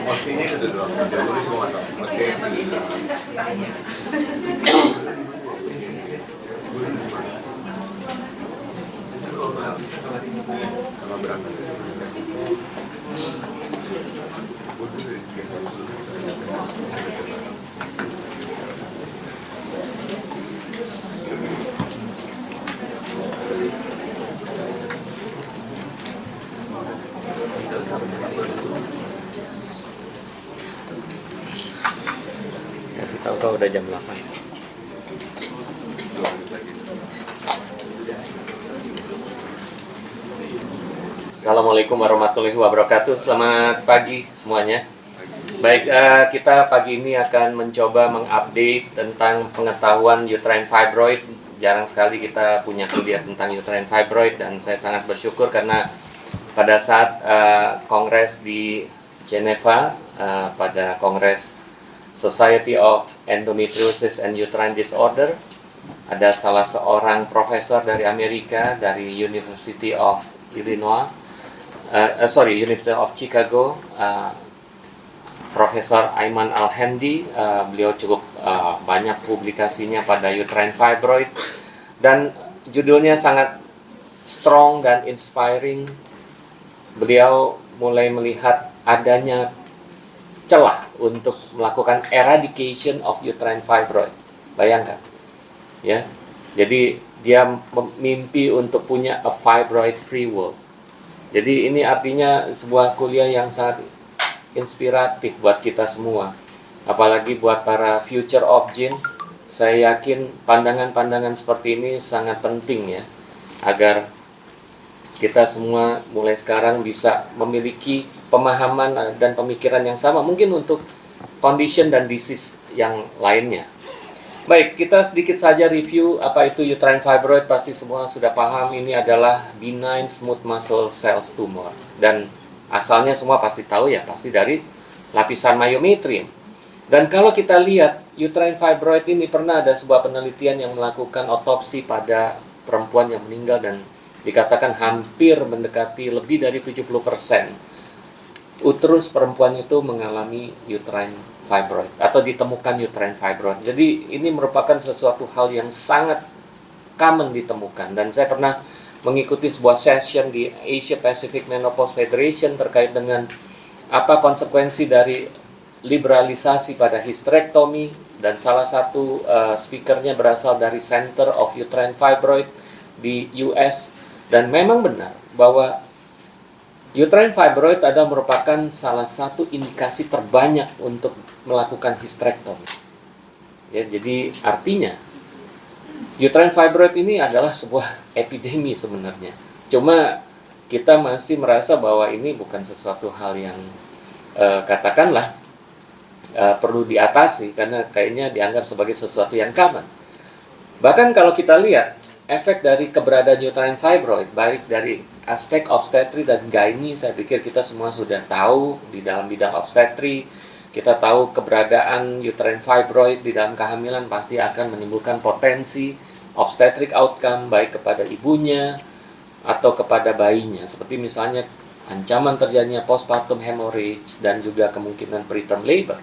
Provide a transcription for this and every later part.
Mestinya gitu dong. Jadi semua tahu. Mesti sama berangkat. Kasih tahu kalau udah jam 8. Assalamualaikum warahmatullahi wabarakatuh. Selamat pagi semuanya. Baik, kita pagi ini akan mencoba mengupdate tentang pengetahuan uterine fibroid. Jarang sekali kita punya kuliah tentang uterine fibroid, dan saya sangat bersyukur karena pada saat kongres di Geneva, pada kongres Society of Endometriosis and Uterine Disorder, ada salah seorang profesor dari Amerika, dari University of University of Chicago, Profesor Ayman Al-Hendi. Beliau cukup banyak publikasinya pada uterine fibroid, dan judulnya sangat strong dan inspiring. Beliau mulai melihat adanya celah untuk melakukan eradication of uterine fibroid. Bayangkan, ya. Jadi dia mimpi untuk punya a fibroid free world. Jadi ini artinya sebuah kuliah yang sangat inspiratif buat kita semua. Apalagi buat para future obgyn. Saya yakin pandangan-pandangan seperti ini sangat penting, ya, agar kita semua mulai sekarang bisa memiliki pemahaman dan pemikiran yang sama, mungkin untuk condition dan disease yang lainnya. Baik, kita sedikit saja review apa itu uterine fibroid. Pasti semua sudah paham, ini adalah benign smooth muscle cells tumor. Dan asalnya semua pasti tahu, ya, pasti dari lapisan myometrium. Dan kalau kita lihat uterine fibroid ini, pernah ada sebuah penelitian yang melakukan otopsi pada perempuan yang meninggal, dan dikatakan hampir mendekati lebih dari 70% uterus perempuan itu mengalami uterine fibroid atau ditemukan uterine fibroid. Jadi ini merupakan sesuatu hal yang sangat common ditemukan, dan saya pernah mengikuti sebuah session di Asia Pacific Menopause Federation terkait dengan apa konsekuensi dari liberalisasi pada hysterectomy, dan salah satu speakernya berasal dari Center of Uterine Fibroid di US. Dan memang benar bahwa uterine fibroid adalah merupakan salah satu indikasi terbanyak untuk melakukan hysterectomy. Ya, jadi artinya uterine fibroid ini adalah sebuah epidemi sebenarnya. Cuma kita masih merasa bahwa ini bukan sesuatu hal yang katakanlah perlu diatasi, karena kayaknya dianggap sebagai sesuatu yang common. Bahkan kalau kita lihat efek dari keberadaan uterine fibroid, baik dari aspek obstetri dan gynae, saya pikir kita semua sudah tahu. Di dalam bidang obstetri, kita tahu keberadaan uterine fibroid di dalam kehamilan pasti akan menimbulkan potensi obstetric outcome, baik kepada ibunya atau kepada bayinya. Seperti misalnya ancaman terjadinya postpartum hemorrhage dan juga kemungkinan preterm labor.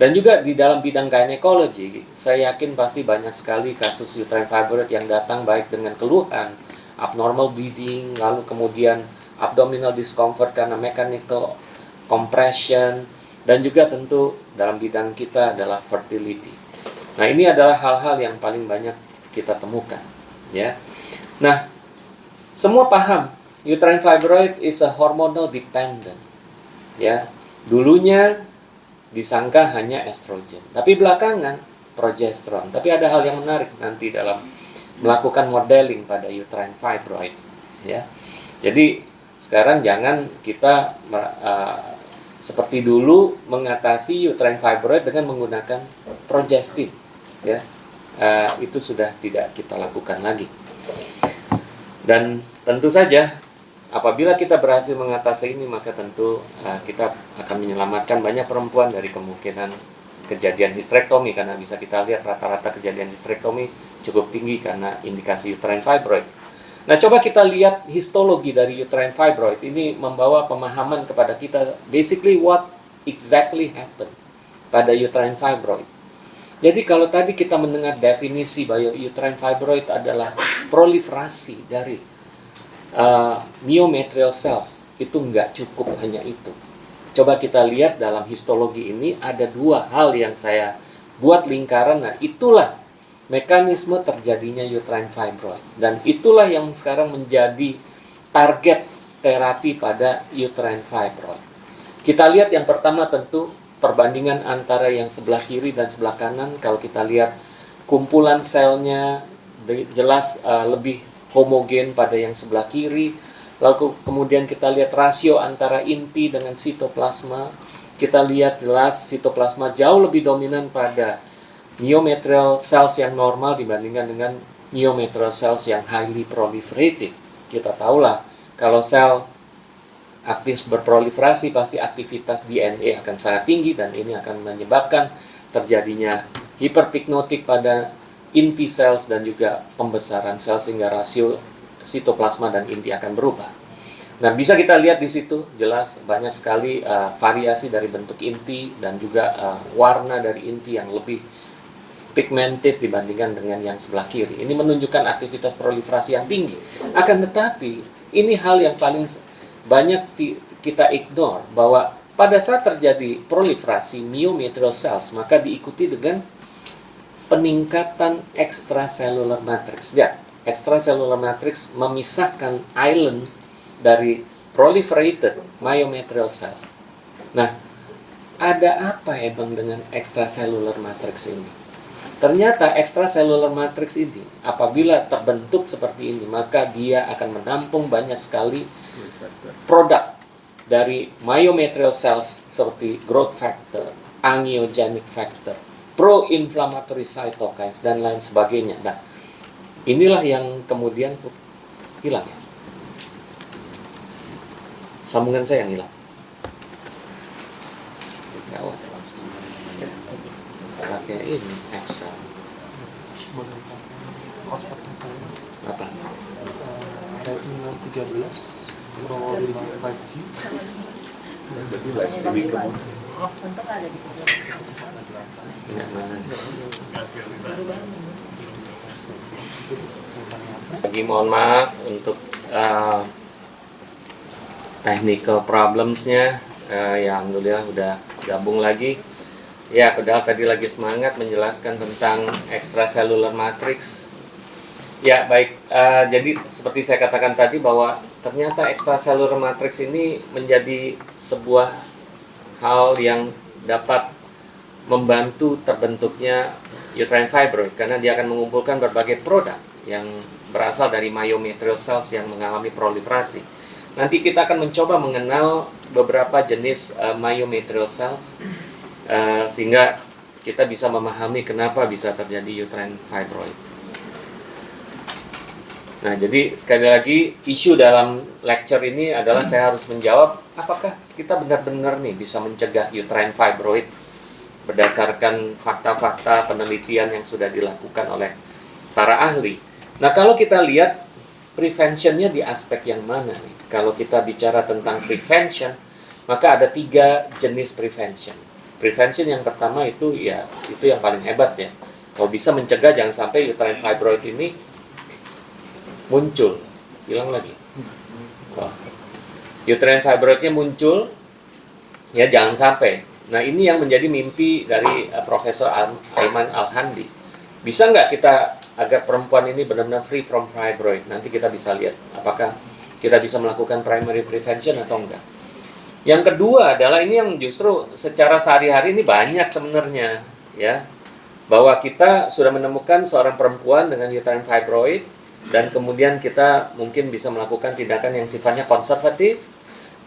Dan juga di dalam bidang gynecology, saya yakin pasti banyak sekali kasus uterine fibroid yang datang baik dengan keluhan, abnormal bleeding, lalu kemudian abdominal discomfort karena mechanical compression, dan juga tentu dalam bidang kita adalah fertility. Nah, ini adalah hal-hal yang paling banyak kita temukan, ya. Nah, semua paham uterine fibroid is a hormonal dependent, ya. Dulunya disangka hanya estrogen, tapi belakangan progesteron. Tapi ada hal yang menarik nanti dalam melakukan modeling pada uterine fibroid, ya. Jadi sekarang jangan kita seperti dulu mengatasi uterine fibroid dengan menggunakan progestin, ya. Itu sudah tidak kita lakukan lagi. Dan tentu saja apabila kita berhasil mengatasi ini, maka tentu kita akan menyelamatkan banyak perempuan dari kemungkinan kejadian hysterectomy, karena bisa kita lihat rata-rata kejadian hysterectomy cukup tinggi karena indikasi uterine fibroid. Nah, coba kita lihat histologi dari uterine fibroid. Ini membawa pemahaman kepada kita basically what exactly happened pada uterine fibroid. Jadi kalau tadi kita mendengar definisi bahwa uterine fibroid adalah proliferasi dari myometrial cells, itu nggak cukup hanya itu. Coba kita lihat dalam histologi ini ada dua hal yang saya buat lingkaran. Nah, itulah mekanisme terjadinya uterine fibroid. Dan itulah yang sekarang menjadi target terapi pada uterine fibroid. Kita lihat yang pertama tentu perbandingan antara yang sebelah kiri dan sebelah kanan. Kalau kita lihat kumpulan selnya jelas lebih homogen pada yang sebelah kiri. Lalu kemudian kita lihat rasio antara inti dengan sitoplasma. Kita lihat jelas sitoplasma jauh lebih dominan pada myometrial cells yang normal dibandingkan dengan myometrial cells yang highly proliferated. Kita tahulah kalau sel aktif berproliferasi pasti aktivitas DNA akan sangat tinggi dan ini akan menyebabkan terjadinya hiperpignotik pada inti cells dan juga pembesaran sel sehingga rasio sitoplasma dan inti akan berubah. Nah, bisa kita lihat di situ jelas banyak sekali variasi dari bentuk inti dan juga warna dari inti yang lebih pigmented dibandingkan dengan yang sebelah kiri. Ini menunjukkan aktivitas proliferasi yang tinggi. Akan tetapi, ini hal yang paling banyak kita ignore, bahwa pada saat terjadi proliferasi myometrial cells, maka diikuti dengan peningkatan extracellular matrix. Ya, extracellular matrix memisahkan island dari proliferated myometrial cells. Nah, ada apa emang dengan extracellular matrix ini? Ternyata extracellular matrix ini apabila terbentuk seperti ini, maka dia akan menampung banyak sekali produk dari myometrial cells seperti growth factor, angiogenic factor, pro-inflammatory cytokines, dan lain sebagainya. Nah, inilah yang kemudian hilang ya. Sambungan saya yang hilang. Gawat. Pakai ini Excel. Apa? Retina 13 Pro 5G. Berarti live streaming kamu. Untuk ada di situ. Ini mana? Lagi mohon maaf untuk technical problems-nya. Ya alhamdulillah udah gabung lagi. Ya, padahal tadi lagi semangat menjelaskan tentang extracellular matrix. Ya, baik. Jadi seperti saya katakan tadi bahwa ternyata extracellular matrix ini menjadi sebuah hal yang dapat membantu terbentuknya uterine fibroid karena dia akan mengumpulkan berbagai produk yang berasal dari myometrial cells yang mengalami proliferasi. Nanti kita akan mencoba mengenal beberapa jenis myometrial cells sehingga kita bisa memahami kenapa bisa terjadi uterine fibroid. Nah, jadi sekali lagi isu dalam lecture ini adalah saya harus menjawab apakah kita benar-benar nih bisa mencegah uterine fibroid berdasarkan fakta-fakta penelitian yang sudah dilakukan oleh para ahli. Nah, kalau kita lihat preventionnya di aspek yang mana nih? Kalau kita bicara tentang prevention, maka ada 3 jenis prevention. Prevention yang pertama itu ya itu yang paling hebat ya. Kalau bisa mencegah jangan sampai uterine fibroid ini muncul, hilang lagi. Uterine fibroidnya muncul, ya jangan sampai. Nah ini yang menjadi mimpi dari Profesor Ayman Al-Handi. Bisa nggak kita agar perempuan ini benar-benar free from fibroid? Nanti kita bisa lihat apakah kita bisa melakukan primary prevention atau enggak. Yang kedua adalah ini yang justru secara sehari-hari ini banyak sebenarnya ya, bahwa kita sudah menemukan seorang perempuan dengan uterine fibroid dan kemudian kita mungkin bisa melakukan tindakan yang sifatnya konservatif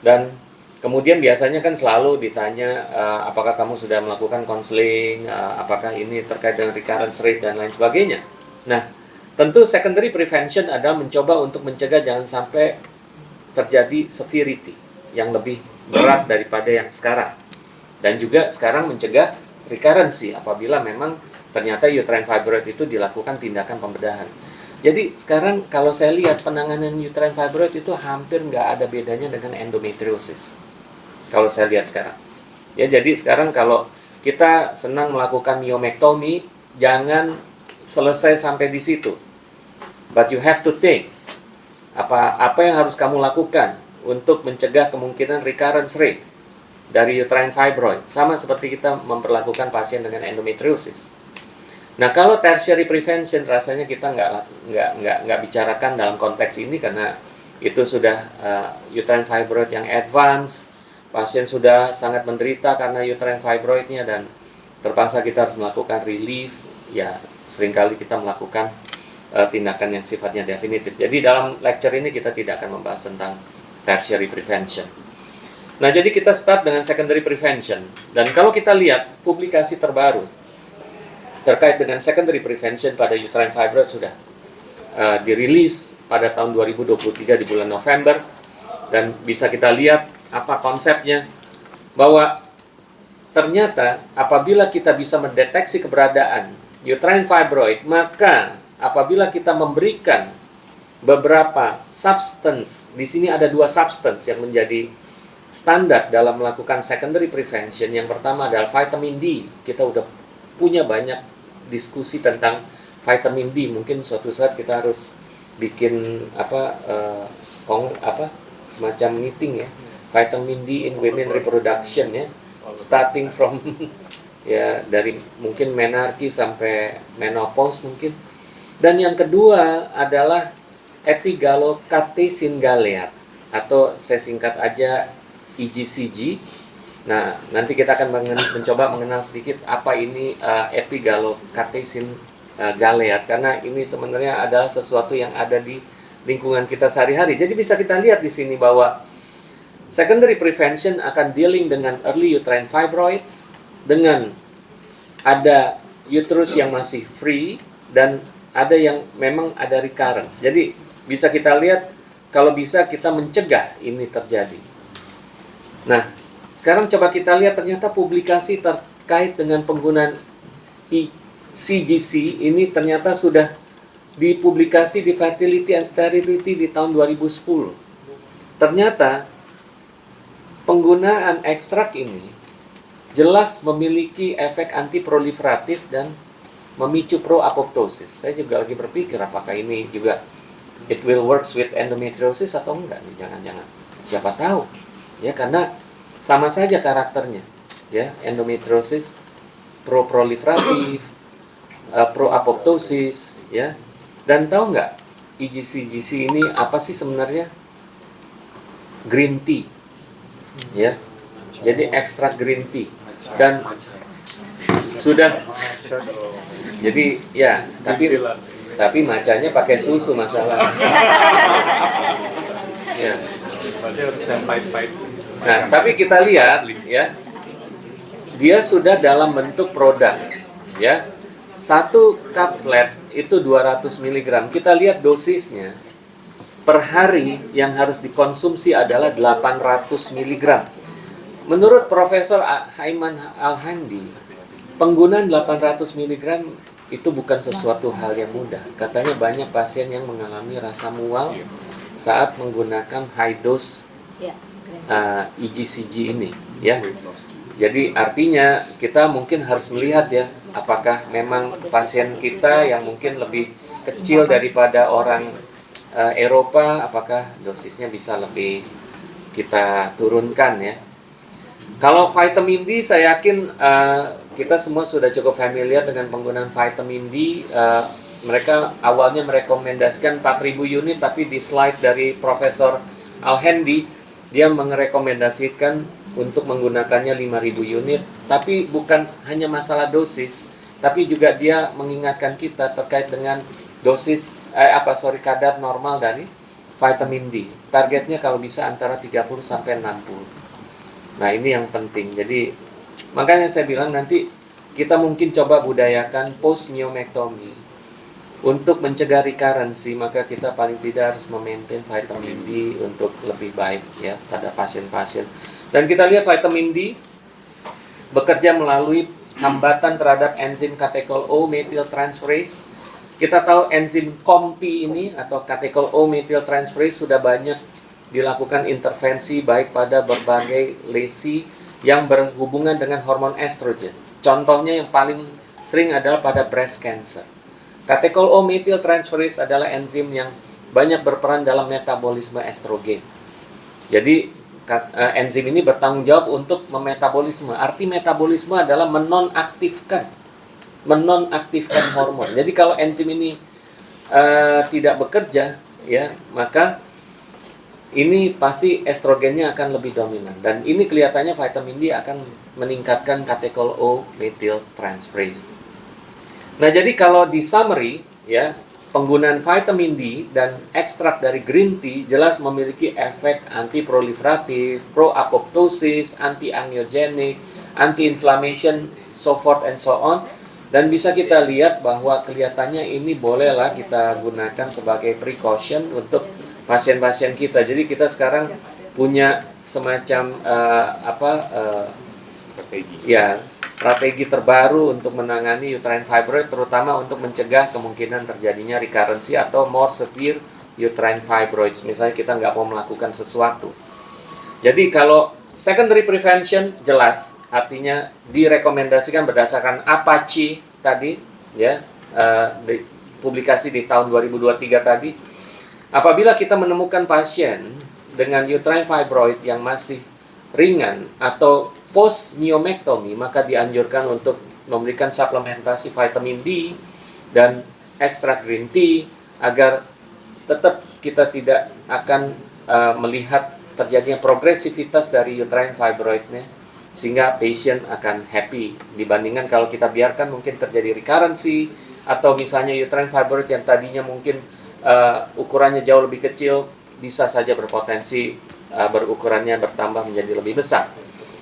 dan kemudian biasanya kan selalu ditanya apakah kamu sudah melakukan konseling, apakah ini terkait dengan recurrence rate dan lain sebagainya. Nah, tentu secondary prevention adalah mencoba untuk mencegah jangan sampai terjadi severity yang lebih berat daripada yang sekarang. Dan juga sekarang mencegah recurrency apabila memang ternyata uterine fibroid itu dilakukan tindakan pembedahan. Jadi sekarang kalau saya lihat penanganan uterine fibroid itu hampir nggak ada bedanya dengan endometriosis. Kalau saya lihat sekarang. Ya, jadi sekarang kalau kita senang melakukan myomectomy, jangan selesai sampai di situ. But you have to think apa yang harus kamu lakukan untuk mencegah kemungkinan recurrence rate dari uterine fibroid. Sama seperti kita memperlakukan pasien dengan endometriosis. Nah, kalau tertiary prevention rasanya kita nggak bicarakan dalam konteks ini karena itu sudah uterine fibroid yang advance, pasien sudah sangat menderita karena uterine fibroidnya dan terpaksa kita harus melakukan relief. Ya, seringkali kita melakukan tindakan yang sifatnya definitif. Jadi dalam lecture ini kita tidak akan membahas tentang tertiary prevention. Nah, jadi kita start dengan secondary prevention. Dan kalau kita lihat publikasi terbaru terkait dengan secondary prevention pada uterine fibroid sudah dirilis pada tahun 2023 di bulan November, dan bisa kita lihat apa konsepnya, bahwa ternyata apabila kita bisa mendeteksi keberadaan uterine fibroid, maka apabila kita memberikan beberapa substance, di sini ada 2 substance yang menjadi standar dalam melakukan secondary prevention. Yang pertama adalah vitamin D. Kita udah punya banyak diskusi tentang vitamin D. Mungkin suatu saat kita harus bikin semacam meeting ya, vitamin D in women reproduction ya, starting from ya dari mungkin menarche sampai menopause mungkin. Dan yang kedua adalah epigallocatechin galeat, atau saya singkat aja EGCG. Nah, nanti kita akan mencoba mengenal sedikit apa ini epigallocatechin galeat, karena ini sebenarnya adalah sesuatu yang ada di lingkungan kita sehari-hari. Jadi bisa kita lihat di sini bahwa secondary prevention akan dealing dengan early uterine fibroids, dengan ada uterus yang masih free dan ada yang memang ada recurrence. Jadi bisa kita lihat kalau bisa kita mencegah ini terjadi. Nah, sekarang coba kita lihat ternyata publikasi terkait dengan penggunaan CGC ini ternyata sudah dipublikasi di Fertility and Sterility di tahun 2010. Ternyata penggunaan ekstrak ini jelas memiliki efek antiproliferatif dan memicu pro-apoptosis. Saya juga lagi berpikir apakah ini juga it will works with endometriosis atau enggak nih, jangan-jangan. Siapa tahu. Ya, karena sama saja karakternya, ya, endometriosis pro-proliferatif, pro-apoptosis, ya. Dan tahu nggak EGCG ini apa sih sebenarnya? Green tea, ya. Jadi ekstrak green tea dan sudah. Jadi ya, tapi macanya pakai susu masalah. Ya. Nah, tapi kita lihat ya, dia sudah dalam bentuk produk ya. 1 kaplet itu 200 mg. Kita lihat dosisnya per hari yang harus dikonsumsi adalah 800 mg. Menurut Profesor Ayman Al-Handi, penggunaan 800 mg itu bukan sesuatu hal yang mudah. Katanya banyak pasien yang mengalami rasa mual saat menggunakan high dose EGCG ini, ya. Jadi artinya kita mungkin harus melihat ya, apakah memang pasien kita yang mungkin lebih kecil daripada orang Eropa, apakah dosisnya bisa lebih kita turunkan ya. Kalau vitamin D, saya yakin kita semua sudah cukup familiar dengan penggunaan vitamin D. Mereka awalnya merekomendasikan 4.000 unit, tapi di slide dari Profesor Al-Handi, dia merekomendasikan untuk menggunakannya 5.000 unit. Tapi bukan hanya masalah dosis, tapi juga dia mengingatkan kita terkait dengan dosis, kadar normal dari vitamin D. Targetnya kalau bisa antara 30 sampai 60. Nah, ini yang penting. Jadi makanya saya bilang nanti kita mungkin coba budayakan post myomectomy untuk mencegah recurrency, maka kita paling tidak harus memaintain vitamin D untuk lebih baik ya pada pasien-pasien. Dan kita lihat vitamin D bekerja melalui hambatan terhadap enzim catechol O methyltransferase. Kita tahu enzim COMT ini atau catechol O-methyltransferase sudah banyak dilakukan intervensi baik pada berbagai lesi yang berhubungan dengan hormon estrogen. Contohnya yang paling sering adalah pada breast cancer. Catechol O-methyltransferase adalah enzim yang banyak berperan dalam metabolisme estrogen. Jadi enzim ini bertanggung jawab untuk memetabolisme. Arti metabolisme adalah menonaktifkan hormon. Jadi kalau enzim ini tidak bekerja, ya, maka ini pasti estrogennya akan lebih dominan. Dan ini kelihatannya vitamin D akan meningkatkan catechol O-methyltransferase. Nah, jadi kalau di summary, ya, penggunaan vitamin D dan ekstrak dari green tea jelas memiliki efek antiproliferatif, pro-apoptosis, anti-angiogenik, anti-inflammation, so forth and so on. Dan bisa kita lihat bahwa kelihatannya ini bolehlah kita gunakan sebagai precaution untuk pasien-pasien kita. Jadi kita sekarang punya semacam strategi terbaru untuk menangani uterine fibroid, terutama untuk mencegah kemungkinan terjadinya recurrency atau more severe uterine fibroids. Misalnya kita nggak mau melakukan sesuatu. Jadi kalau secondary prevention jelas, artinya direkomendasikan berdasarkan APACHI tadi, ya, publikasi di tahun 2023 tadi. Apabila kita menemukan pasien dengan uterine fibroid yang masih ringan atau post myomectomy, maka dianjurkan untuk memberikan suplementasi vitamin D dan ekstrak green tea agar tetap kita tidak akan melihat terjadinya progresivitas dari uterine fibroidnya, sehingga patient akan happy dibandingkan kalau kita biarkan mungkin terjadi recurrency atau misalnya uterine fibroid yang tadinya mungkin ukurannya jauh lebih kecil bisa saja berpotensi berukurannya bertambah menjadi lebih besar.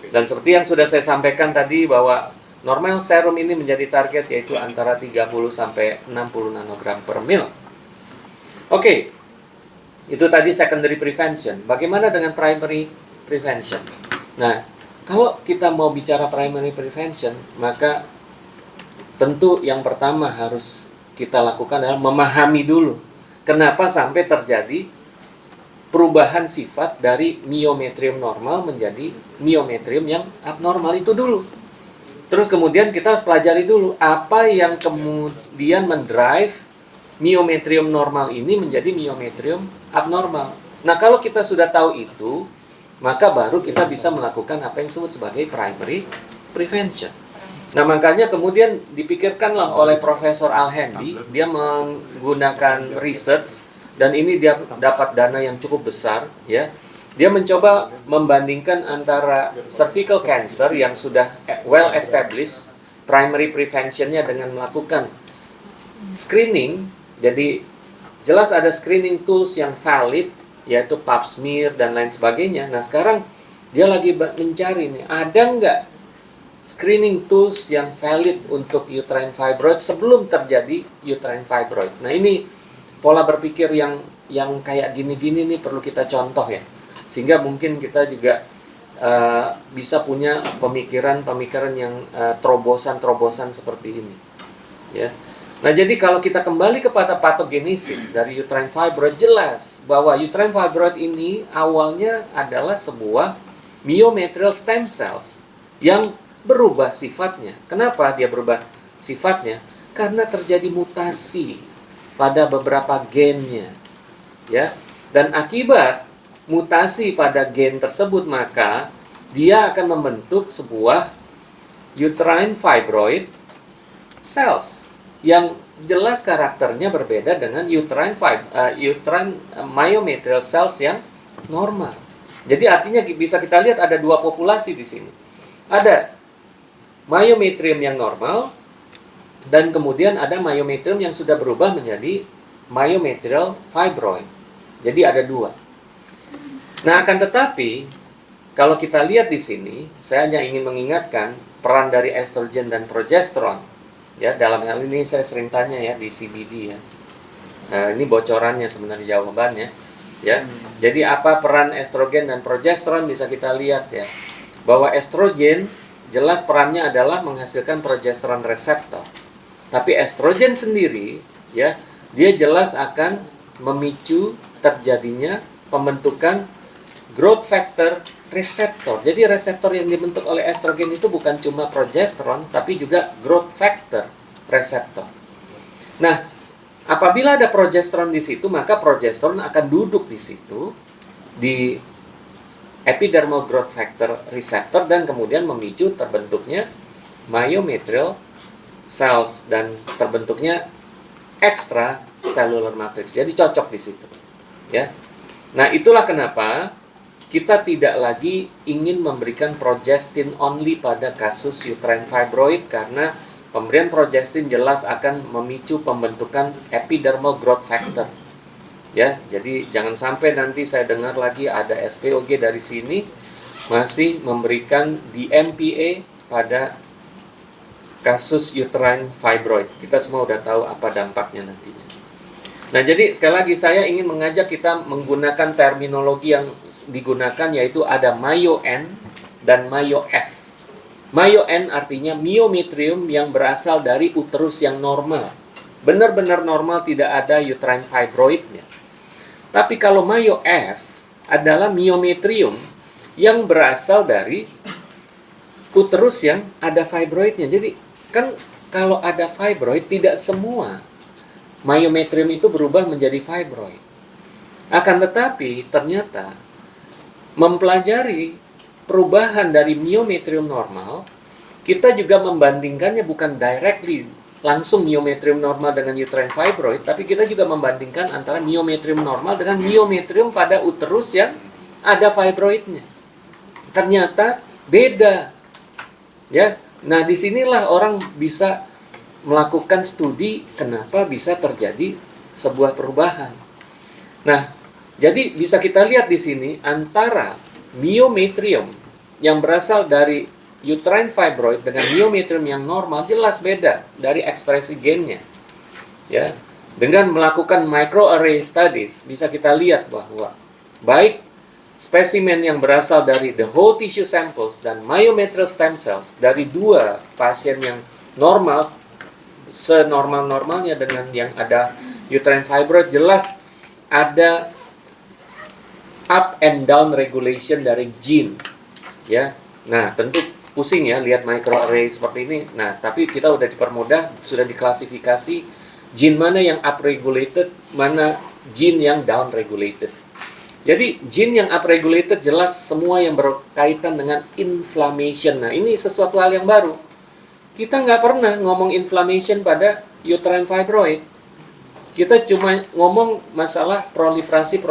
Dan seperti yang sudah saya sampaikan tadi bahwa normal serum ini menjadi target yaitu antara 30 sampai 60 nanogram per ml. Oke. Itu tadi secondary prevention. Bagaimana dengan primary prevention? Nah, kalau kita mau bicara primary prevention, maka tentu yang pertama harus kita lakukan adalah memahami dulu kenapa sampai terjadi perubahan sifat dari myometrium normal menjadi myometrium yang abnormal itu dulu. Terus kemudian kita harus pelajari dulu apa yang kemudian mendrive myometrium normal ini menjadi myometrium abnormal. Nah, kalau kita sudah tahu itu, maka baru kita bisa melakukan apa yang disebut sebagai primary prevention. Nah, makanya kemudian dipikirkanlah oleh Profesor Al-Hendi, dia menggunakan research. Dan ini dia dapat dana yang cukup besar, ya. Dia mencoba membandingkan antara cervical cancer yang sudah well established primary prevention-nya dengan melakukan screening. Jadi jelas ada screening tools yang valid, yaitu pap smear dan lain sebagainya. Nah, sekarang dia lagi mencari nih, ada nggak screening tools yang valid untuk uterine fibroid sebelum terjadi uterine fibroid. Nah, ini pola berpikir yang kayak gini-gini nih perlu kita contoh, ya, sehingga mungkin kita juga bisa punya pemikiran yang terobosan seperti ini, ya. Nah, jadi kalau kita kembali kepada patogenesis dari uterine fibroid, jelas bahwa uterine fibroid ini awalnya adalah sebuah myometrial stem cells yang berubah sifatnya. Kenapa dia berubah sifatnya? Karena terjadi mutasi pada beberapa gennya, ya, dan akibat mutasi pada gen tersebut maka dia akan membentuk sebuah uterine fibroid cells yang jelas karakternya berbeda dengan uterine myometrial cells yang normal. Jadi artinya bisa kita lihat ada dua populasi di sini. Ada myometrium yang normal, dan kemudian ada myometrium yang sudah berubah menjadi myometrial fibroid. Jadi ada dua. Nah, akan tetapi kalau kita lihat di sini, saya hanya ingin mengingatkan peran dari estrogen dan progesteron. Ya, dalam hal ini saya sering tanya ya di CBD, ya. Nah, ini bocorannya sebenarnya jawabannya, ya. Jadi apa peran estrogen dan progesteron bisa kita lihat, ya. Bahwa estrogen jelas perannya adalah menghasilkan progesteron reseptor. Tapi estrogen sendiri ya, dia jelas akan memicu terjadinya pembentukan growth factor reseptor. Jadi reseptor yang dibentuk oleh estrogen itu bukan cuma progesteron, tapi juga growth factor reseptor. Nah, apabila ada progesteron di situ, maka progesteron akan duduk di situ di epidermal growth factor receptor dan kemudian memicu terbentuknya myometrial cells dan terbentuknya extracellular matrix. Jadi cocok di situ, ya. Nah, itulah kenapa kita tidak lagi ingin memberikan progestin only pada kasus uterine fibroid, karena pemberian progestin jelas akan memicu pembentukan epidermal growth factor. Ya, jadi jangan sampai nanti saya dengar lagi ada SPOG dari sini masih memberikan DMPA pada kasus uterine fibroid. Kita semua udah tahu apa dampaknya nantinya. Nah, jadi sekali lagi saya ingin mengajak kita menggunakan terminologi yang digunakan, yaitu ada myo-N dan myo-F. Myo-N artinya myometrium yang berasal dari uterus yang normal. Benar-benar normal, tidak ada uterine fibroidnya. Tapi kalau myo-F adalah myometrium yang berasal dari uterus yang ada fibroidnya. Jadi kan kalau ada fibroid, tidak semua myometrium itu berubah menjadi fibroid. Akan tetapi ternyata mempelajari perubahan dari myometrium normal, kita juga membandingkannya bukan directly langsung myometrium normal dengan uterine fibroid, tapi kita juga membandingkan antara myometrium normal dengan myometrium pada uterus yang ada fibroidnya. Ternyata beda. Ya. Nah, disinilah orang bisa melakukan studi kenapa bisa terjadi sebuah perubahan. Nah, jadi bisa kita lihat di sini antara myometrium yang berasal dari uterine fibroid dengan myometrium yang normal jelas beda dari ekspresi gennya. Ya, dengan melakukan microarray studies bisa kita lihat bahwa baik spesimen yang berasal dari the whole tissue samples dan myometrial stem cells dari dua pasien yang normal, senormal-normalnya dengan yang ada uterine fibroid, jelas ada up and down regulation dari gene. Ya. Nah, tentu pusing ya lihat microarray seperti ini. Nah, tapi kita udah dipermudah, sudah diklasifikasi gene mana yang upregulated, mana gene yang downregulated. Jadi gene yang upregulated jelas semua yang berkaitan dengan inflammation. Nah, ini sesuatu hal yang baru. Kita nggak pernah ngomong inflammation pada uterine fibroid. Kita cuma ngomong masalah proliferasi.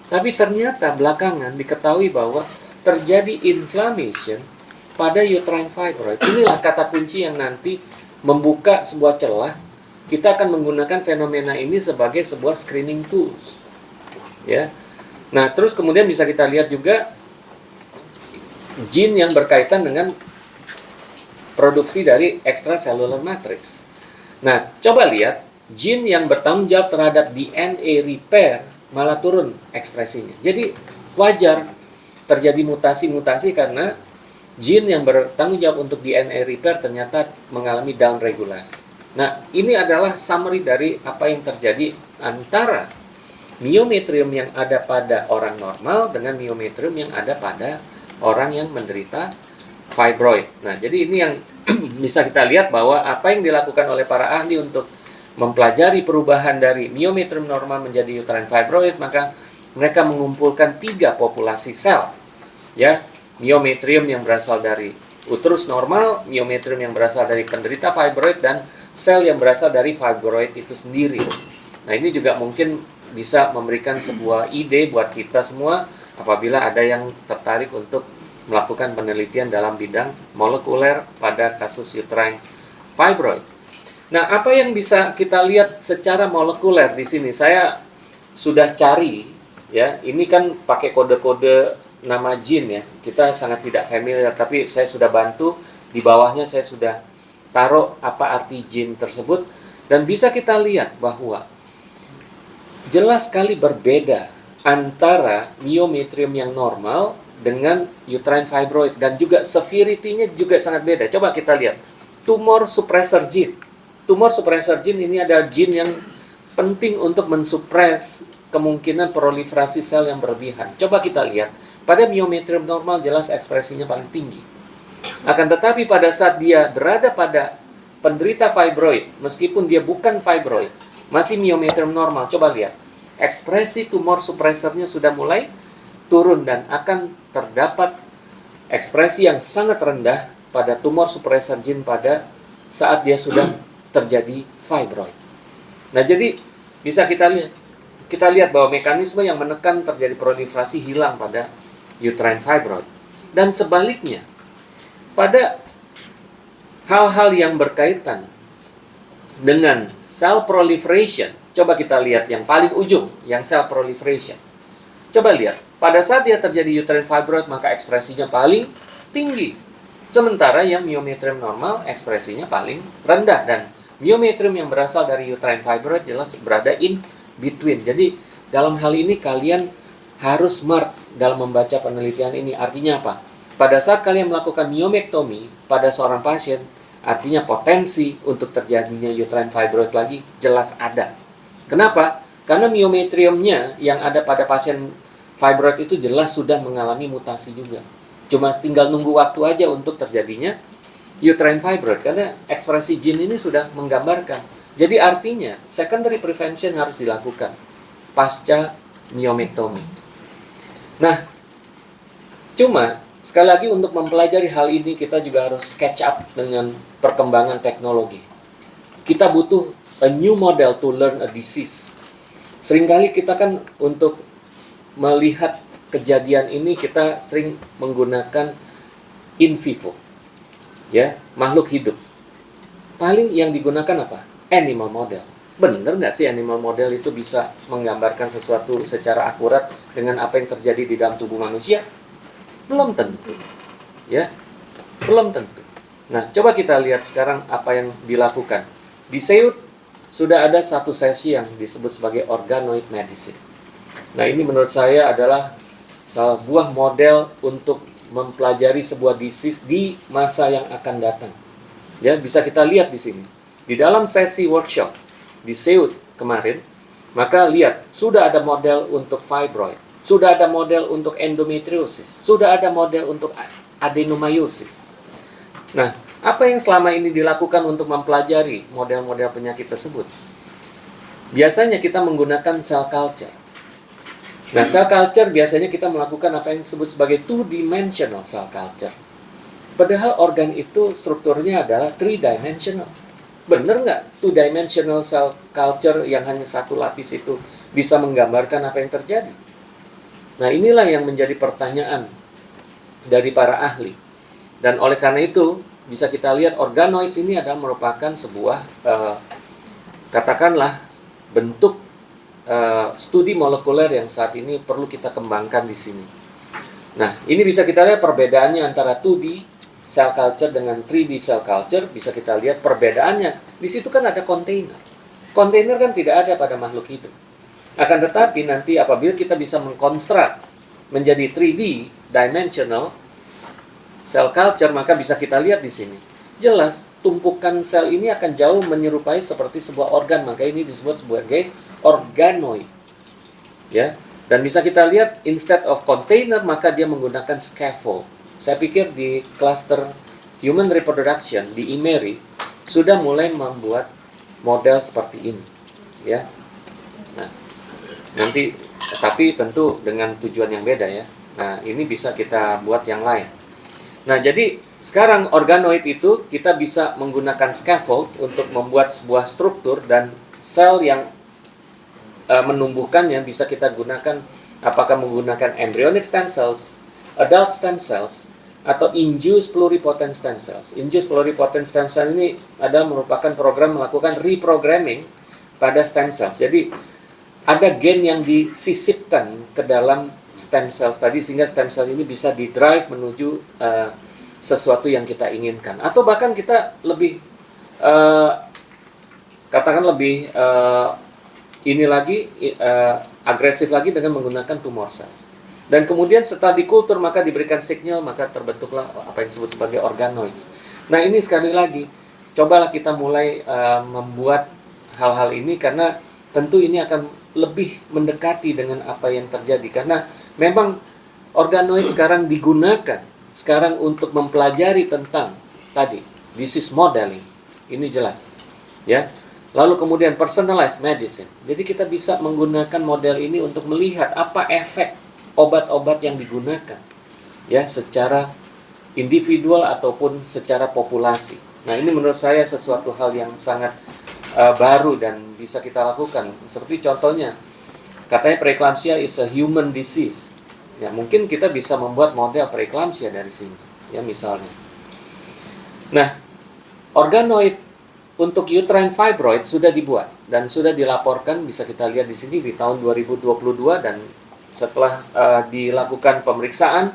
Tapi ternyata belakangan diketahui bahwa terjadi inflammation pada uterine fibroid. Inilah kata kunci yang nanti membuka sebuah celah. Kita akan menggunakan fenomena ini sebagai sebuah screening tools. Ya. Nah, terus kemudian bisa kita lihat juga gene yang berkaitan dengan produksi dari extracellular matrix. Nah, coba lihat gene yang bertanggung jawab terhadap DNA repair malah turun ekspresinya. Jadi wajar terjadi mutasi-mutasi karena gene yang bertanggung jawab untuk DNA repair ternyata mengalami downregulasi. Nah, ini adalah summary dari apa yang terjadi antara myometrium yang ada pada orang normal dengan myometrium yang ada pada orang yang menderita fibroid. Nah, jadi ini yang bisa kita lihat bahwa apa yang dilakukan oleh para ahli untuk mempelajari perubahan dari myometrium normal menjadi uterine fibroid, maka mereka mengumpulkan 3 populasi sel. Ya, myometrium yang berasal dari uterus normal, myometrium yang berasal dari penderita fibroid, dan sel yang berasal dari fibroid itu sendiri. Nah, ini juga mungkin bisa memberikan sebuah ide buat kita semua apabila ada yang tertarik untuk melakukan penelitian dalam bidang molekuler pada kasus uterine fibroid. Nah, apa yang bisa kita lihat secara molekuler di sini? Saya sudah cari, ya. Ini kan pakai kode-kode nama gene ya. Kita sangat tidak familiar, tapi saya sudah bantu. Di bawahnya saya sudah taruh apa arti gene tersebut, dan bisa kita lihat bahwa jelas sekali berbeda antara myometrium yang normal dengan uterine fibroid, dan juga severity-nya juga sangat beda. Coba kita lihat tumor suppressor gene. tumor suppressor gene ini ada gene yang penting untuk mensupres kemungkinan proliferasi sel yang berlebihan. Coba kita lihat, pada myometrium normal jelas ekspresinya paling tinggi. Akan tetapi pada saat dia berada pada penderita fibroid, meskipun dia bukan fibroid, masih myometrium normal, coba lihat. Ekspresi tumor suppressornya sudah mulai turun dan akan terdapat ekspresi yang sangat rendah pada tumor suppressor gene pada saat dia sudah terjadi fibroid. Nah, jadi bisa kita lihat bahwa mekanisme yang menekan terjadi proliferasi hilang pada uterine fibroid. Dan sebaliknya, pada hal-hal yang berkaitan dengan cell proliferation, coba kita lihat yang paling ujung, yang cell proliferation. Coba lihat, pada saat dia terjadi uterine fibroid, maka ekspresinya paling tinggi. Sementara yang myometrium normal, ekspresinya paling rendah. Dan myometrium yang berasal dari uterine fibroid jelas berada in between. Jadi, dalam hal ini kalian harus smart dalam membaca penelitian ini. Artinya apa? Pada saat kalian melakukan myomectomy pada seorang pasien, artinya potensi untuk terjadinya uterine fibroid lagi jelas ada. Kenapa? Karena myometriumnya yang ada pada pasien fibroid itu jelas sudah mengalami mutasi juga. Cuma tinggal nunggu waktu aja untuk terjadinya uterine fibroid, karena ekspresi gene ini sudah menggambarkan. Jadi artinya secondary prevention harus dilakukan pasca myomectomy. Nah, cuma sekali lagi untuk mempelajari hal ini kita juga harus catch up dengan perkembangan teknologi. Kita butuh a new model to learn a disease. Seringkali kita kan untuk melihat kejadian ini kita sering menggunakan in vivo, ya, makhluk hidup. Paling yang digunakan apa? Animal model. Bener nggak sih animal model itu bisa menggambarkan sesuatu secara akurat dengan apa yang terjadi di dalam tubuh manusia? Belum tentu, ya, belum tentu. Nah, coba kita lihat sekarang apa yang dilakukan. Di SEUT sudah ada satu sesi yang disebut sebagai organoid medicine. Nah, ini menurut saya adalah sebuah model untuk mempelajari sebuah disease di masa yang akan datang. Ya, bisa kita lihat di sini. Di dalam sesi workshop di SEUT kemarin, maka lihat, sudah ada model untuk fibroid, sudah ada model untuk endometriosis, sudah ada model untuk adenomyosis. Nah, apa yang selama ini dilakukan untuk mempelajari model-model penyakit tersebut? Biasanya kita menggunakan cell culture. Nah, cell culture biasanya kita melakukan apa yang disebut sebagai two-dimensional cell culture. Padahal organ itu strukturnya adalah three-dimensional. Benar nggak two-dimensional cell culture yang hanya satu lapis itu bisa menggambarkan apa yang terjadi? Nah, inilah yang menjadi pertanyaan dari para ahli. Dan oleh karena itu, bisa kita lihat organoids ini adalah merupakan sebuah, katakanlah, bentuk studi molekuler yang saat ini perlu kita kembangkan di sini. Nah, ini bisa kita lihat perbedaannya antara 2D cell culture dengan 3D cell culture. Bisa kita lihat perbedaannya. Di situ kan ada kontainer. Kontainer kan tidak ada pada makhluk hidup. Akan tetapi nanti apabila kita bisa mengkonstruk menjadi 3D dimensional cell culture, maka bisa kita lihat di sini. Jelas, tumpukan sel ini akan jauh menyerupai seperti sebuah organ, maka ini disebut sebagai organoid. Ya, dan bisa kita lihat instead of container maka dia menggunakan scaffold. Saya pikir di cluster human reproduction di IMERI sudah mulai membuat model seperti ini, ya. Nah, nanti tapi tentu dengan tujuan yang beda ya. Nah, ini bisa kita buat yang lain. Nah, jadi sekarang organoid itu kita bisa menggunakan scaffold untuk membuat sebuah struktur, dan sel yang menumbuhkannya bisa kita gunakan apakah menggunakan embryonic stem cells, adult stem cells, atau induced pluripotent stem cells. Induced pluripotent stem cell ini adalah merupakan program melakukan reprogramming pada stem cells. Jadi ada gen yang disisipkan ke dalam stem cells tadi sehingga stem cell ini bisa di-drive menuju sesuatu yang kita inginkan. Atau bahkan kita lebih katakan lebih agresif lagi dengan menggunakan tumor cells. Dan kemudian setelah dikultur maka diberikan signal, maka terbentuklah apa yang disebut sebagai organoid. Nah, ini sekali lagi cobalah kita mulai membuat hal-hal ini, karena tentu ini akan lebih mendekati dengan apa yang terjadi, karena memang organoid sekarang digunakan sekarang untuk mempelajari tentang tadi disease modeling, ini jelas ya. Lalu kemudian personalized medicine, jadi kita bisa menggunakan model ini untuk melihat apa efek obat-obat yang digunakan ya, secara individual ataupun secara populasi. Nah, ini menurut saya sesuatu hal yang sangat baru dan bisa kita lakukan. Seperti contohnya, katanya preeclampsia is a human disease. Ya, mungkin kita bisa membuat model preeclampsia dari sini, ya misalnya. Nah, organoid untuk uterine fibroid sudah dibuat dan sudah dilaporkan, bisa kita lihat di sini di tahun 2022, dan setelah dilakukan pemeriksaan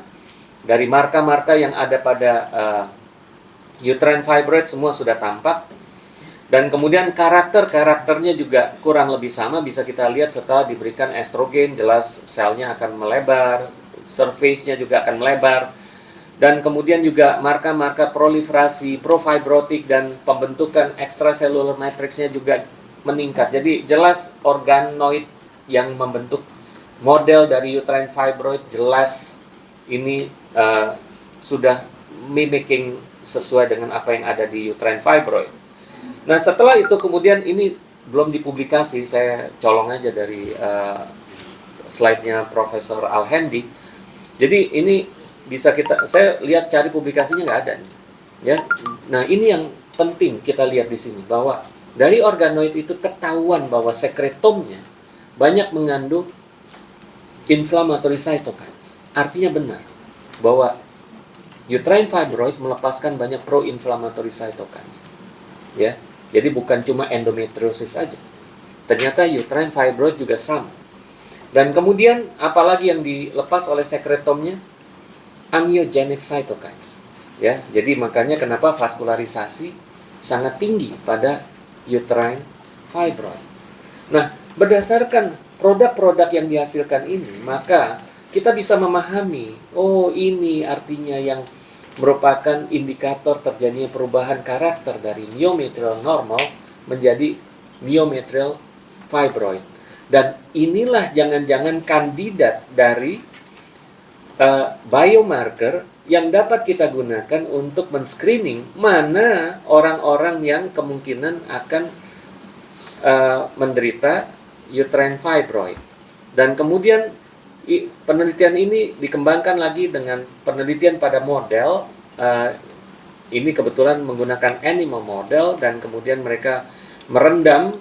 dari marka-marka yang ada pada uterine fibroid semua sudah tampak. Dan kemudian karakternya juga kurang lebih sama, bisa kita lihat setelah diberikan estrogen, jelas selnya akan melebar, surface-nya juga akan melebar. Dan kemudian juga marka-marka proliferasi, profibrotik, dan pembentukan extracellular matrix-nya juga meningkat. Jadi jelas organoid yang membentuk model dari uterine fibroid jelas ini sudah mimicking sesuai dengan apa yang ada di uterine fibroid. Nah, setelah itu kemudian ini belum dipublikasi, saya colong aja dari slide-nya Profesor Al-Hendi. Jadi ini bisa saya lihat cari publikasinya nggak ada nih, ya. Nah, ini yang penting kita lihat di sini, bahwa dari organoid itu ketahuan bahwa sekretomnya banyak mengandung inflammatory cytokines. Artinya benar bahwa uterine fibroid melepaskan banyak pro-inflammatory cytokines, ya. Jadi bukan cuma endometriosis aja, ternyata uterine fibroid juga sama. Dan kemudian apalagi yang dilepas oleh sekretomnya? Angiogenic cytokines, ya. Jadi makanya kenapa vaskularisasi sangat tinggi pada uterine fibroid. Nah, berdasarkan produk-produk yang dihasilkan ini, maka kita bisa memahami, oh ini artinya yang merupakan indikator terjadinya perubahan karakter dari myometrial normal menjadi myometrial fibroid. Dan inilah jangan-jangan kandidat dari biomarker yang dapat kita gunakan untuk men-screening mana orang-orang yang kemungkinan akan menderita uterine fibroid. Dan kemudian penelitian ini dikembangkan lagi dengan penelitian pada model. Ini kebetulan menggunakan animal model, dan kemudian mereka merendam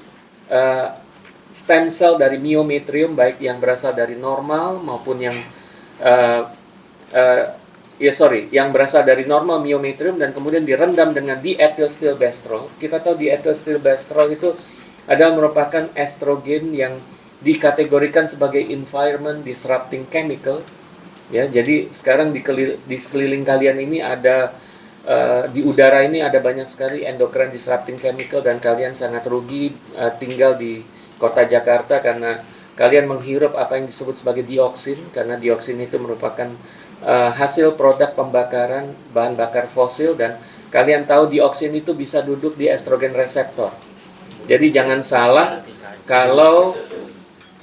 stem cell dari myometrium, baik yang berasal dari normal maupun yang yang berasal dari normal myometrium, dan kemudian direndam dengan diethylstilbestrol. Kita tahu diethylstilbestrol itu adalah merupakan estrogen yang dikategorikan sebagai environment disrupting chemical, ya. Jadi sekarang di sekeliling kalian ini ada di udara ini ada banyak sekali endocrine disrupting chemical, dan kalian sangat rugi tinggal di kota Jakarta karena kalian menghirup apa yang disebut sebagai dioksin, karena dioksin itu merupakan hasil produk pembakaran bahan bakar fosil, dan kalian tahu dioksin itu bisa duduk di estrogen reseptor. Jadi jangan salah kalau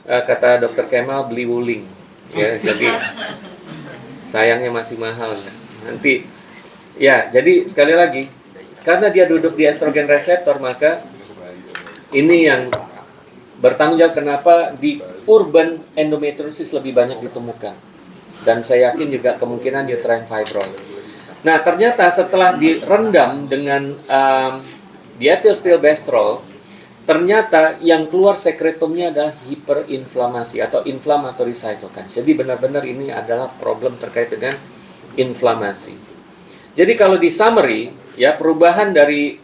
kata Dr. Kemal beli wuling, ya. Jadi sayangnya masih mahal ya. Nanti ya, jadi sekali lagi karena dia duduk di estrogen reseptor, maka ini yang bertanggung jawab kenapa di urban endometriosis lebih banyak ditemukan. Dan saya yakin juga kemungkinan uterine fibroid. Nah, ternyata setelah direndam dengan diethylstilbestrol, ternyata yang keluar sekretomnya adalah hiperinflamasi atau inflammatory cytokines. Jadi benar-benar ini adalah problem terkait dengan inflamasi. Jadi kalau di summary, ya, perubahan dari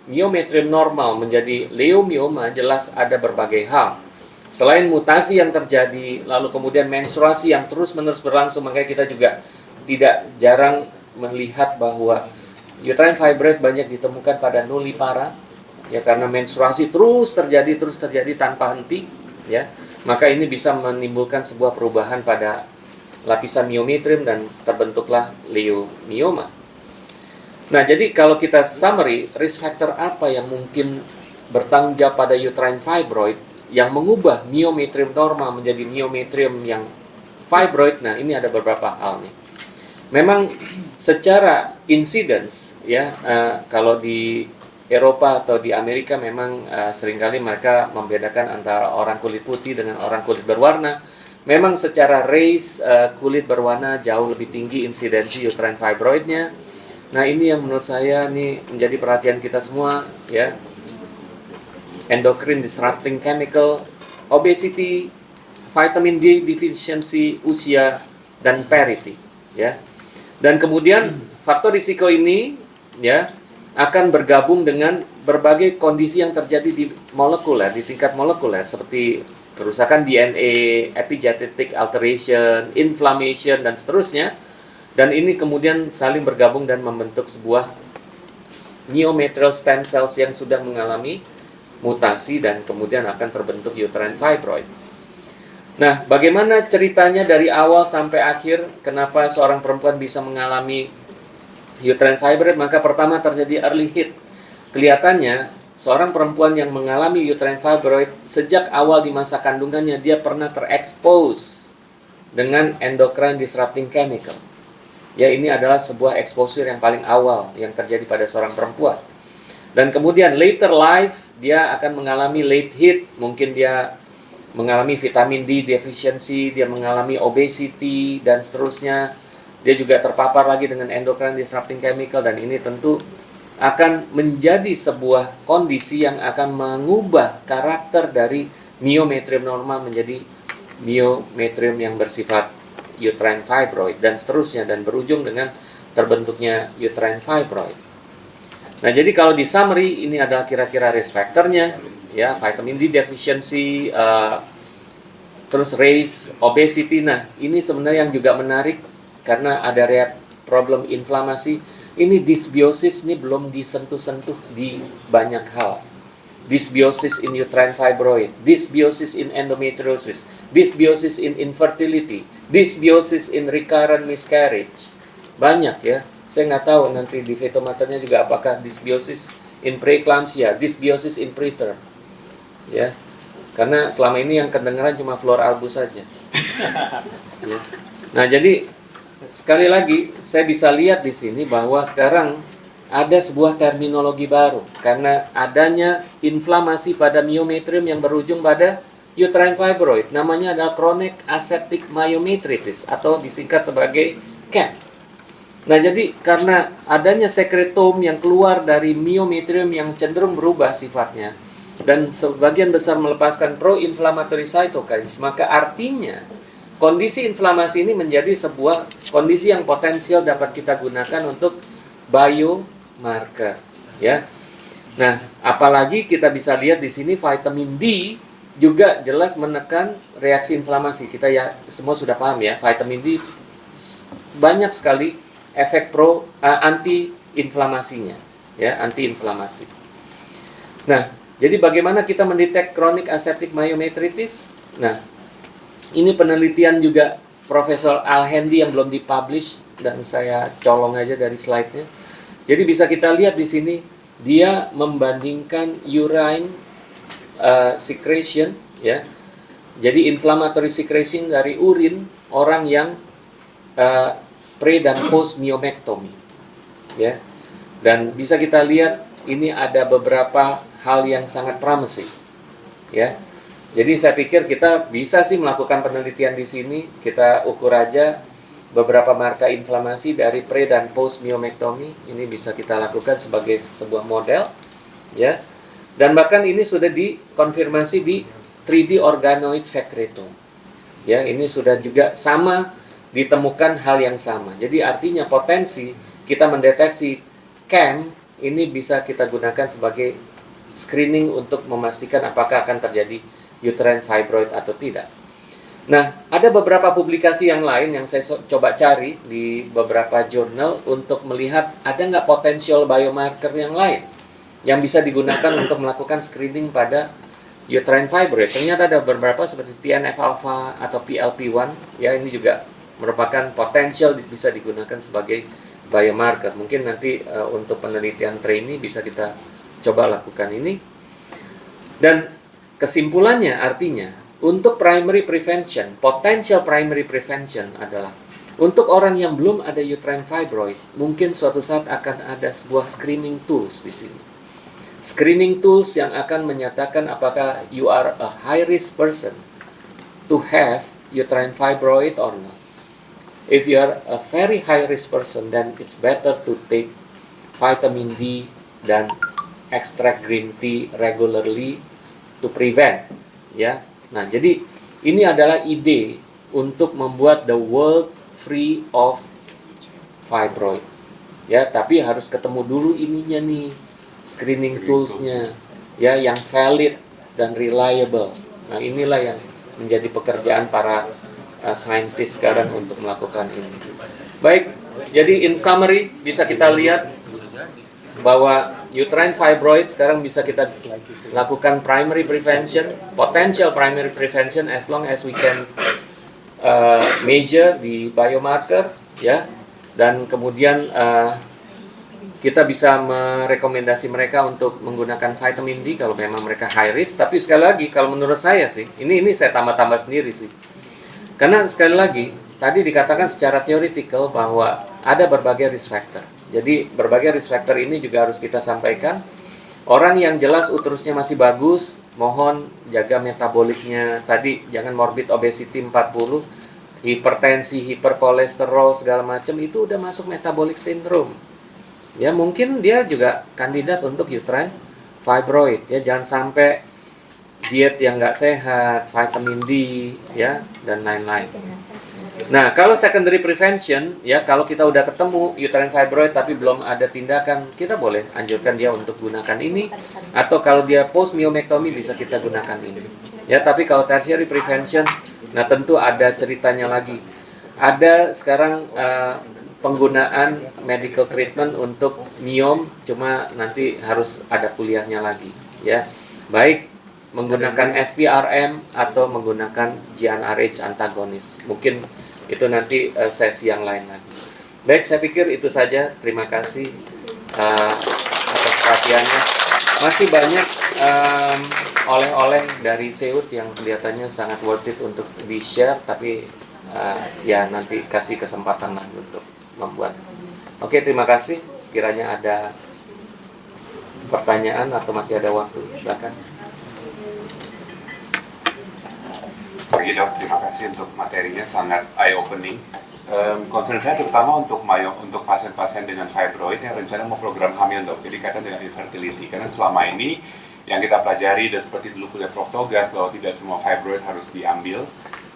myometrium normal menjadi leiomyoma jelas ada berbagai hal. Selain mutasi yang terjadi, lalu kemudian menstruasi yang terus-menerus berlangsung, makanya kita juga tidak jarang melihat bahwa uterine fibroid banyak ditemukan pada nullipara, ya, karena menstruasi terus terjadi tanpa henti, ya. Maka ini bisa menimbulkan sebuah perubahan pada lapisan myometrium dan terbentuklah leiomyoma. Nah, jadi kalau kita summary, risk factor apa yang mungkin bertanggung jawab pada uterine fibroid yang mengubah myometrium normal menjadi myometrium yang fibroid? Nah, ini ada beberapa hal nih. Memang secara incidence ya, kalau di Eropa atau di Amerika memang seringkali mereka membedakan antara orang kulit putih dengan orang kulit berwarna. Memang secara race kulit berwarna jauh lebih tinggi insidensi uterine fibroidnya. Nah, ini yang menurut saya nih menjadi perhatian kita semua ya. Endocrine disrupting chemical, obesity, vitamin D deficiency, usia, dan parity ya. Dan kemudian faktor risiko ini ya akan bergabung dengan berbagai kondisi yang terjadi di molekuler, di tingkat molekuler seperti kerusakan DNA, epigenetic alteration, inflammation, dan seterusnya. Dan ini kemudian saling bergabung dan membentuk sebuah myometrial stem cells yang sudah mengalami mutasi dan kemudian akan terbentuk uterine fibroid. Nah, bagaimana ceritanya dari awal sampai akhir kenapa seorang perempuan bisa mengalami uterine fibroid? Maka pertama terjadi early hit. Kelihatannya seorang perempuan yang mengalami uterine fibroid sejak awal di masa kandungannya dia pernah terekspos dengan endocrine disrupting chemical. Ya, ini adalah sebuah exposure yang paling awal yang terjadi pada seorang perempuan. Dan kemudian later life dia akan mengalami late hit, mungkin dia mengalami vitamin D deficiency, dia mengalami obesity dan seterusnya. Dia juga terpapar lagi dengan endocrine disrupting chemical, dan ini tentu akan menjadi sebuah kondisi yang akan mengubah karakter dari myometrium normal menjadi myometrium yang bersifat uterine fibroid dan seterusnya, dan berujung dengan terbentuknya uterine fibroid. Nah, jadi kalau di summary ini adalah kira-kira risk factornya ya, vitamin D deficiency, terus race, obesity. Nah, ini sebenarnya yang juga menarik karena ada problem inflamasi. Ini dysbiosis ini belum disentuh-sentuh di banyak hal. Dysbiosis in uterine fibroid, dysbiosis in endometriosis, dysbiosis in infertility, dysbiosis in recurrent miscarriage. Banyak ya. Saya nggak tahu nanti di vetomaternya juga apakah dysbiosis in preeclampsia, dysbiosis in preterm. Ya. Karena selama ini yang kedengaran cuma flor albus saja. Ya. Nah, jadi sekali lagi saya bisa lihat di sini bahwa sekarang ada sebuah terminologi baru karena adanya inflamasi pada myometrium yang berujung pada uterine fibroid. Namanya adalah chronic aseptic myometritis atau disingkat sebagai CAM. Nah, jadi karena adanya sekretom yang keluar dari myometrium yang cenderung berubah sifatnya dan sebagian besar melepaskan pro-inflammatory cytokines, maka artinya kondisi inflamasi ini menjadi sebuah kondisi yang potensial dapat kita gunakan untuk biomarker, ya. Nah, apalagi kita bisa lihat di sini vitamin D juga jelas menekan reaksi inflamasi. Kita ya semua sudah paham ya, vitamin D banyak sekali efek anti-inflamasinya, ya, anti-inflamasi. Nah, jadi bagaimana kita mendetek chronic aseptic myometritis? Nah, ini penelitian juga Profesor Al-Hendi yang belum dipublish dan saya colong aja dari slide-nya. Jadi bisa kita lihat di sini dia membandingkan urine secretion, ya. Jadi inflammatory secretion dari urin orang yang pre dan post myomectomy, ya. Dan bisa kita lihat ini ada beberapa hal yang sangat promising, ya. Jadi saya pikir kita bisa sih melakukan penelitian di sini. Kita ukur aja beberapa marka inflamasi dari pre dan post myomectomy. Ini bisa kita lakukan sebagai sebuah model, ya. Dan bahkan ini sudah dikonfirmasi di 3D organoid secretome. Ya, ini sudah juga sama ditemukan hal yang sama. Jadi artinya potensi kita mendeteksi CAM ini bisa kita gunakan sebagai screening untuk memastikan apakah akan terjadi uterine fibroid atau tidak. Nah, ada beberapa publikasi yang lain yang saya coba cari di beberapa jurnal untuk melihat ada nggak potensial biomarker yang lain yang bisa digunakan untuk melakukan screening pada uterine fibroid. Ternyata ada beberapa seperti TNF-alpha atau PLP1, ya, ini juga merupakan potensial bisa digunakan sebagai biomarker. Mungkin nanti untuk penelitian trainee bisa kita coba lakukan ini. Dan kesimpulannya artinya untuk primary prevention, potential primary prevention adalah untuk orang yang belum ada uterine fibroid, mungkin suatu saat akan ada sebuah screening tools di sini. Screening tools yang akan menyatakan apakah you are a high risk person to have uterine fibroid or not. If you are a very high risk person, then it's better to take vitamin D dan extract green tea regularly to prevent, ya. Nah, jadi ini adalah ide untuk membuat the world free of fibroid. Ya, tapi harus ketemu dulu ininya nih, screening toolsnya, ya, yang valid dan reliable. Nah, inilah yang menjadi pekerjaan para saintis sekarang untuk melakukan ini. Baik, jadi in summary bisa kita lihat bahwa uterine fibroid sekarang bisa kita lakukan primary prevention, potential primary prevention as long as we can measure di biomarker, ya, dan kemudian kita bisa merekomendasi mereka untuk menggunakan vitamin D kalau memang mereka high risk. Tapi sekali lagi kalau menurut saya sih, ini saya tambah-tambah sendiri sih, karena sekali lagi tadi dikatakan secara theoretical bahwa ada berbagai risk factor. Jadi berbagai risk factor ini juga harus kita sampaikan. Orang yang jelas uterusnya masih bagus, mohon jaga metaboliknya. Tadi jangan morbid obesity 40, hipertensi, hiperkolesterol segala macam itu udah masuk metabolic syndrome. Ya, mungkin dia juga kandidat untuk uterine fibroid. Ya, jangan sampai diet yang nggak sehat, vitamin D, ya, dan lain-lain. Nah, kalau secondary prevention, ya, kalau kita udah ketemu uterine fibroid tapi belum ada tindakan, kita boleh anjurkan dia untuk gunakan ini, atau kalau dia post myomectomy bisa kita gunakan ini. Ya, tapi kalau tertiary prevention, nah tentu ada ceritanya lagi. Ada sekarang penggunaan medical treatment untuk myom, cuma nanti harus ada kuliahnya lagi, ya. Baik menggunakan SPRM atau menggunakan GnRH antagonis. Mungkin itu nanti sesi yang lain lagi. Baik, saya pikir itu saja. Terima kasih atas perhatiannya. Masih banyak oleh-oleh dari Seut yang kelihatannya sangat worth it untuk di-share, tapi ya nanti kasih kesempatan lah untuk membuat. Oke, terima kasih. Sekiranya ada pertanyaan atau masih ada waktu, silakan. Pagi dok, terima kasih untuk materinya sangat eye-opening. Concern saya terutama untuk pasien-pasien dengan fibroid yang rencana mau program hamil dok, jadi kaitan dengan infertility. Karena selama ini yang kita pelajari dan seperti dulu kuliah Prof. Togas bahwa tidak semua fibroid harus diambil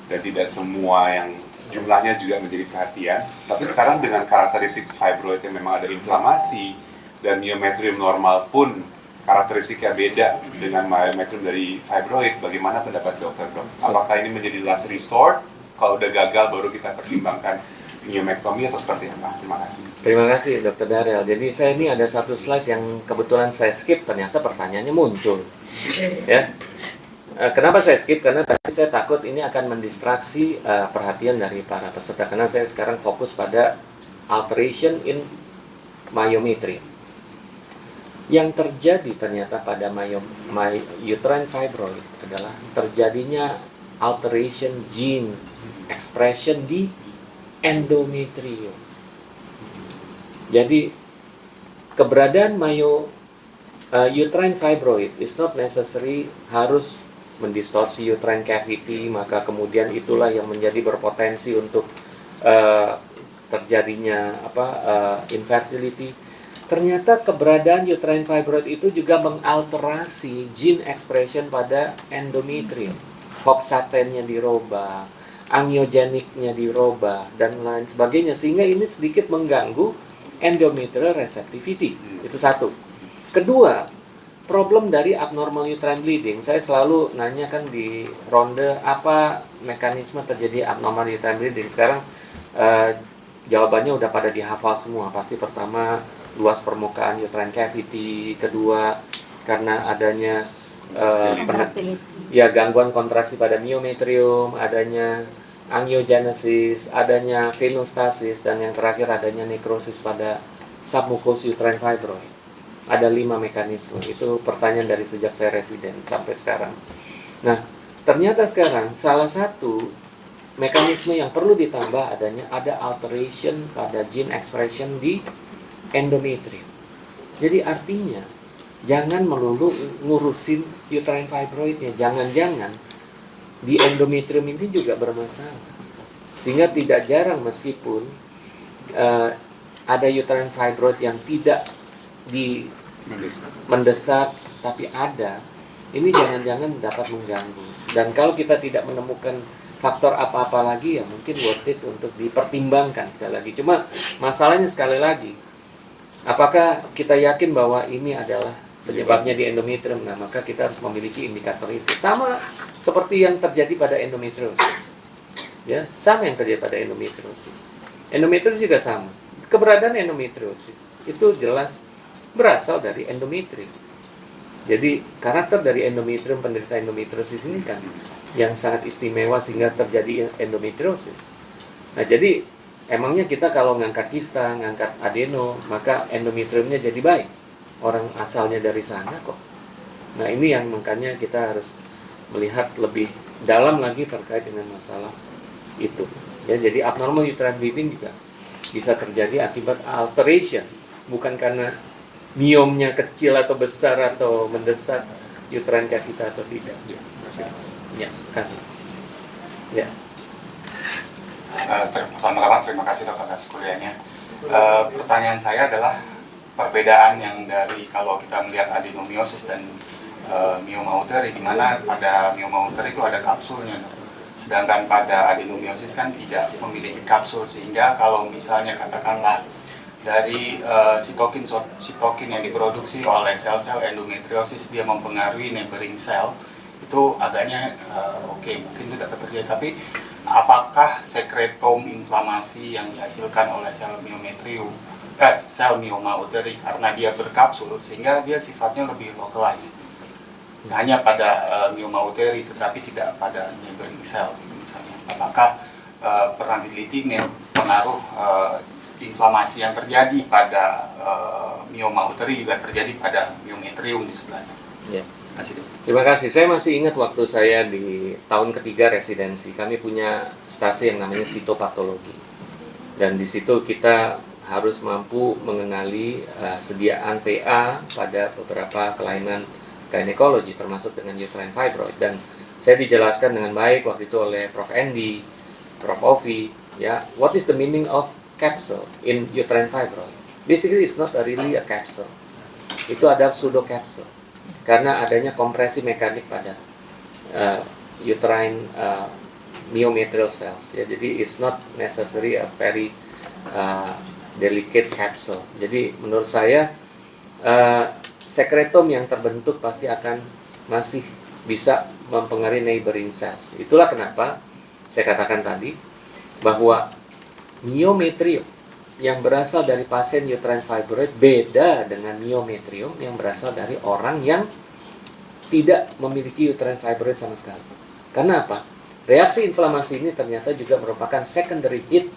dan tidak semua yang jumlahnya juga menjadi perhatian. Tapi sekarang dengan karakteristik fibroid yang memang ada inflamasi dan myometrium normal pun karakteristiknya beda dengan myometrium dari fibroid, bagaimana pendapat dokter dok? Apakah ini menjadi last resort? Kalau udah gagal baru kita pertimbangkan myomectomy atau seperti apa? Terima kasih. Terima kasih Dr. Darel. Jadi saya ini ada satu slide yang kebetulan saya skip, ternyata pertanyaannya muncul. Ya. Kenapa saya skip? Karena tadi saya takut ini akan mendistraksi perhatian dari para peserta. Karena saya sekarang fokus pada alteration in myometrium. Yang terjadi ternyata pada uterine fibroid adalah terjadinya alteration gene expression di endometrium. Jadi keberadaan uterine fibroid is not necessary harus mendistorsi uterine cavity, maka kemudian itulah yang menjadi berpotensi untuk terjadinya infertility. Ternyata keberadaan uterine fibroid itu juga mengalterasi gene expression pada endometrium. Hoxatennya dirubah, angiogeniknya dirubah, dan lain sebagainya. Sehingga ini sedikit mengganggu endometrial receptivity. Itu satu. Kedua, problem dari abnormal uterine bleeding. Saya selalu nanya kan di ronde, apa mekanisme terjadi abnormal uterine bleeding. Sekarang jawabannya udah pada dihafal semua. Pasti pertama, luas permukaan uterine cavity, kedua karena adanya gangguan kontraksi pada myometrium, adanya angiogenesis, adanya venostasis, dan yang terakhir adanya nekrosis pada submucous uterine fibroid. Ada 5 mekanisme. Itu pertanyaan dari sejak saya residen sampai sekarang. Nah, ternyata sekarang salah satu mekanisme yang perlu ditambah ada alteration pada gene expression di endometrium. Jadi artinya jangan melulu ngurusin uterine fibroidnya, jangan-jangan di endometrium ini juga bermasalah. Sehingga tidak jarang meskipun ada uterine fibroid yang tidak mendesak, tapi ada, ini jangan-jangan dapat mengganggu. Dan kalau kita tidak menemukan faktor apa-apa lagi, ya mungkin worth it untuk dipertimbangkan sekali lagi. Cuma masalahnya sekali lagi, apakah kita yakin bahwa ini adalah penyebabnya di endometrium? Nah, maka kita harus memiliki indikator itu. Sama seperti yang terjadi pada endometriosis. Ya, sama yang terjadi pada endometriosis. Endometriosis juga sama. Keberadaan endometriosis itu jelas berasal dari endometrium. Jadi karakter dari endometrium, penderita endometriosis ini kan yang sangat istimewa sehingga terjadi endometriosis. Nah, jadi emangnya kita kalau ngangkat kista, ngangkat adeno, maka endometriumnya jadi baik. Orang asalnya dari sana kok. Nah, ini yang makanya kita harus melihat lebih dalam lagi terkait dengan masalah itu. Ya, jadi abnormal uterine bleeding juga bisa terjadi akibat alteration, bukan karena miomnya kecil atau besar atau mendesak uterine kita atau tidak. Ya, kasih. Ya. Pertama-tama terima kasih dok atas kuliahnya. Pertanyaan saya adalah perbedaan yang dari kalau kita melihat adenomyosis dan mioma uteri, di mana pada mioma uteri itu ada kapsulnya, dok. Sedangkan pada adenomyosis kan tidak memiliki kapsul, sehingga kalau misalnya katakanlah dari sitokin yang diproduksi oleh sel-sel endometriosis dia mempengaruhi neighboring cell, itu agaknya oke, mungkin tidak terjadi. Tapi apakah sekretom inflamasi yang dihasilkan oleh sel sel mioma uteri karena dia berkapsul sehingga dia sifatnya lebih localized, hanya pada mioma uteri tetapi tidak pada neighboring cell misalnya? Apakah pernah diteliti pengaruh inflamasi yang terjadi pada mioma uteri juga terjadi pada miometrium di sebelahnya? Ya. Terima kasih. Saya masih ingat waktu saya di tahun ketiga residensi, kami punya stasi yang namanya sitopatologi. Dan di situ kita harus mampu mengenali sediaan PA pada beberapa kelainan gynecology, termasuk dengan uterine fibroid. Dan saya dijelaskan dengan baik waktu itu oleh Prof. Andy, Prof. Ovi, ya, what is the meaning of capsule in uterine fibroid? Basically, it's not really a capsule. Itu ada pseudo capsule karena adanya kompresi mekanik pada uterine myometrial cells. Ya, jadi it's not necessary a very delicate capsule. Jadi menurut saya sekretom yang terbentuk pasti akan masih bisa mempengaruhi neighboring cells. Itulah kenapa saya katakan tadi bahwa miometrium yang berasal dari pasien uterine fibroid beda dengan miometrium yang berasal dari orang yang tidak memiliki uterine fibroid sama sekali. Karena apa? Reaksi inflamasi ini ternyata juga merupakan secondary hit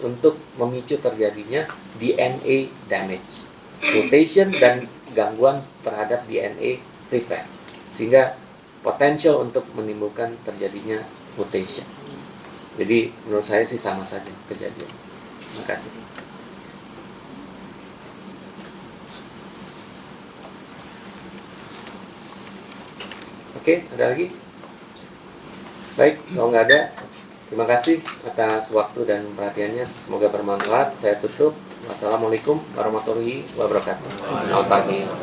untuk memicu terjadinya DNA damage, mutation dan gangguan terhadap DNA repair, sehingga potensial untuk menimbulkan terjadinya mutation. Jadi menurut saya sih sama saja kejadian. Terima kasih. Oke, ada lagi? Baik, kalau nggak ada, terima kasih atas waktu dan perhatiannya. Semoga bermanfaat. Saya tutup. Wassalamualaikum warahmatullahi wabarakatuh. Selamat pagi.